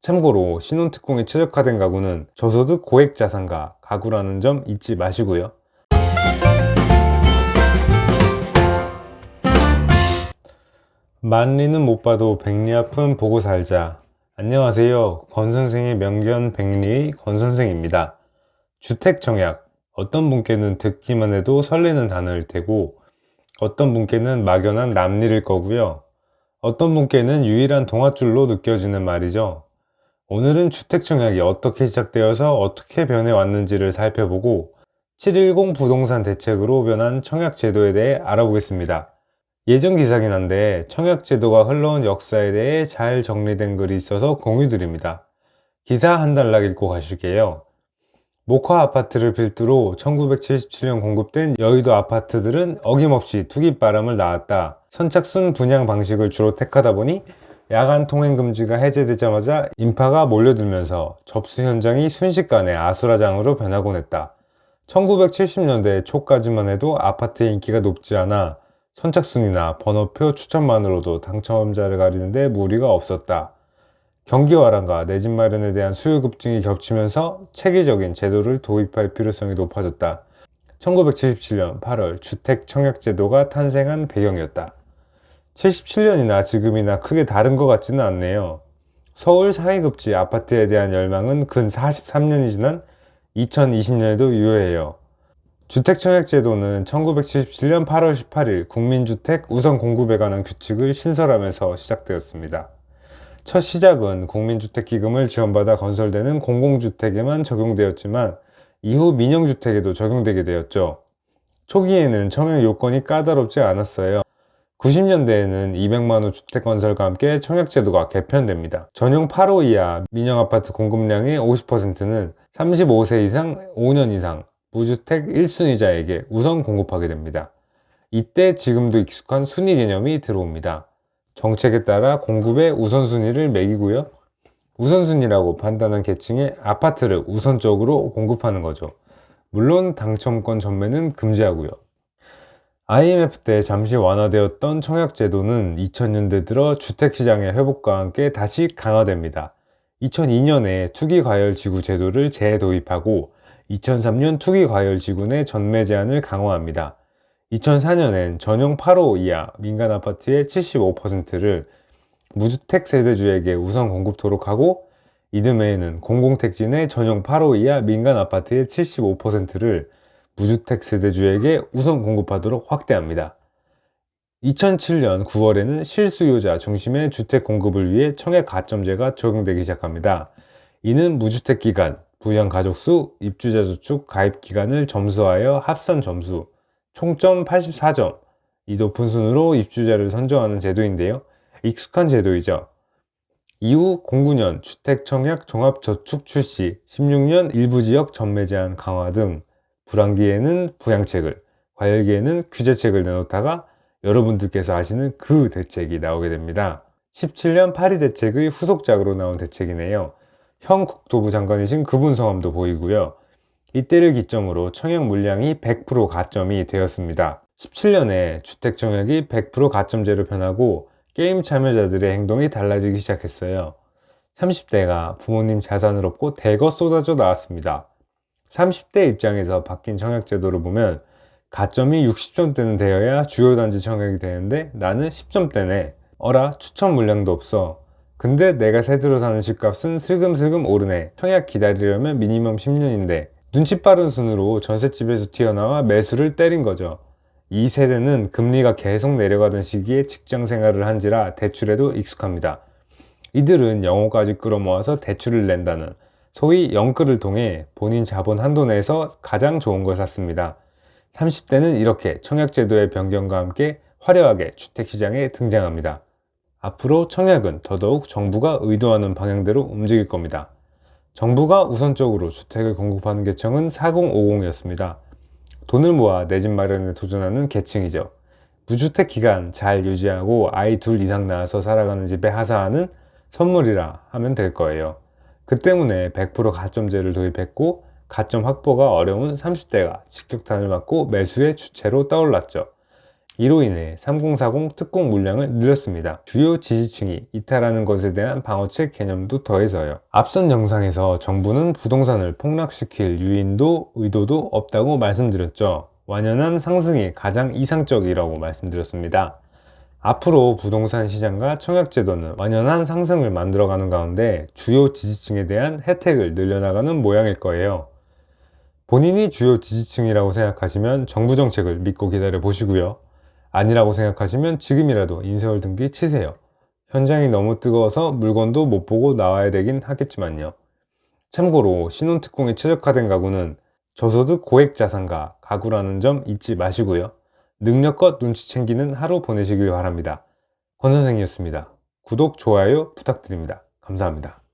참고로 신혼특공에 최적화된 가구는 저소득 고액자산가 가구라는 점 잊지 마시고요. 만리는 못 봐도 백리 앞은 보고 살자. 안녕하세요. 권선생의 명견 백리의 권선생입니다. 주택청약, 어떤 분께는 듣기만 해도 설레는 단어일 테고 어떤 분께는 막연한 남일일 거고요. 어떤 분께는 유일한 동화줄로 느껴지는 말이죠. 오늘은 주택청약이 어떻게 시작되어서 어떻게 변해왔는지를 살펴보고 710 부동산 대책으로 변한 청약제도에 대해 알아보겠습니다. 예전 기사긴 한데 청약제도가 흘러온 역사에 대해 잘 정리된 글이 있어서 공유드립니다. 기사 한 단락 읽고 가실게요. 목화 아파트를 필두로 1977년 공급된 여의도 아파트들은 어김없이 투기바람을 낳았다. 선착순 분양 방식을 주로 택하다 보니 야간 통행 금지가 해제되자마자 인파가 몰려들면서 접수 현장이 순식간에 아수라장으로 변하곤 했다. 1970년대 초까지만 해도 아파트의 인기가 높지 않아 선착순이나 번호표 추천만으로도 당첨자를 가리는데 무리가 없었다. 경기화란과 내 집 마련에 대한 수요 급증이 겹치면서 체계적인 제도를 도입할 필요성이 높아졌다. 1977년 8월 주택청약제도가 탄생한 배경이었다. 77년이나 지금이나 크게 다른 것 같지는 않네요. 서울 상위급지 아파트에 대한 열망은 근 43년이 지난 2020년에도 유효해요. 주택청약제도는 1977년 8월 18일 국민주택 우선 공급에 관한 규칙을 신설하면서 시작되었습니다. 첫 시작은 국민주택기금을 지원받아 건설되는 공공주택에만 적용되었지만 이후 민영주택에도 적용되게 되었죠. 초기에는 청약 요건이 까다롭지 않았어요. 90년대에는 200만호 주택건설과 함께 청약제도가 개편됩니다. 전용 8호 이하 민영아파트 공급량의 50%는 35세 이상 5년 이상 무주택 1순위자에게 우선 공급하게 됩니다. 이때 지금도 익숙한 순위 개념이 들어옵니다. 정책에 따라 공급의 우선순위를 매기고요. 우선순위라고 판단한 계층에 아파트를 우선적으로 공급하는 거죠. 물론 당첨권 전매는 금지하고요. IMF 때 잠시 완화되었던 청약제도는 2000년대 들어 주택시장의 회복과 함께 다시 강화됩니다. 2002년에 투기과열지구 제도를 재도입하고 2003년 투기과열지구 내 전매 제한을 강화합니다. 2004년엔 전용 8호 이하 민간 아파트의 75%를 무주택 세대주에게 우선 공급토록 하고 이듬해에는 공공택지 내 전용 8호 이하 민간 아파트의 75%를 무주택 세대주에게 우선 공급하도록 확대합니다. 2007년 9월에는 실수요자 중심의 주택 공급을 위해 청약 가점제가 적용되기 시작합니다. 이는 무주택 기간, 부양 가족수, 입주자 저축 가입 기간을 점수하여 합산 점수, 총점 84점, 이 높은 순으로 입주자를 선정하는 제도인데요. 익숙한 제도이죠. 이후 09년 주택청약 종합저축 출시, 16년 일부 지역 전매 제한 강화 등 불황기에는 부양책을, 과열기에는 규제책을 내놓다가 여러분들께서 아시는 그 대책이 나오게 됩니다. 17년 파리 대책의 후속작으로 나온 대책이네요. 현 국토부 장관이신 그분 성함도 보이고요. 이때를 기점으로 청약 물량이 100% 가점이 되었습니다. 17년에 주택청약이 100% 가점제로 변하고 게임 참여자들의 행동이 달라지기 시작했어요. 30대가 부모님 자산을 얻고 대거 쏟아져 나왔습니다. 30대 입장에서 바뀐 청약제도를 보면 가점이 60점대는 되어야 주요 단지 청약이 되는데 나는 10점대네. 어라, 추천 물량도 없어. 근데 내가 새 들어 사는 집값은 슬금슬금 오르네. 청약 기다리려면 미니멈 10년인데 눈치 빠른 순으로 전셋집에서 튀어나와 매수를 때린 거죠. 이 세대는 금리가 계속 내려가던 시기에 직장 생활을 한지라 대출에도 익숙합니다. 이들은 영혼까지 끌어모아서 대출을 낸다는 소위 영끌을 통해 본인 자본 한도 내에서 가장 좋은 걸 샀습니다. 30대는 이렇게 청약제도의 변경과 함께 화려하게 주택시장에 등장합니다. 앞으로 청약은 더더욱 정부가 의도하는 방향대로 움직일 겁니다. 정부가 우선적으로 주택을 공급하는 계층은 4050이었습니다. 돈을 모아 내 집 마련에 도전하는 계층이죠. 무주택 기간 잘 유지하고 아이 둘 이상 낳아서 살아가는 집에 하사하는 선물이라 하면 될 거예요. 그 때문에 100% 가점제를 도입했고 가점 확보가 어려운 30대가 직격탄을 맞고 매수의 주체로 떠올랐죠. 이로 인해 3040 특공 물량을 늘렸습니다. 주요 지지층이 이탈하는 것에 대한 방어책 개념도 더해서요. 앞선 영상에서 정부는 부동산을 폭락시킬 유인도 의도도 없다고 말씀드렸죠. 완연한 상승이 가장 이상적이라고 말씀드렸습니다. 앞으로 부동산 시장과 청약제도는 완연한 상승을 만들어가는 가운데 주요 지지층에 대한 혜택을 늘려나가는 모양일 거예요. 본인이 주요 지지층이라고 생각하시면 정부 정책을 믿고 기다려 보시고요. 아니라고 생각하시면 지금이라도 인세월 등기 치세요. 현장이 너무 뜨거워서 물건도 못 보고 나와야 되긴 하겠지만요. 참고로 신혼특공에 최적화된 가구는 저소득 고액 자산가 가구라는 점 잊지 마시고요. 능력껏 눈치 챙기는 하루 보내시길 바랍니다. 권 선생이었습니다. 구독, 좋아요 부탁드립니다. 감사합니다.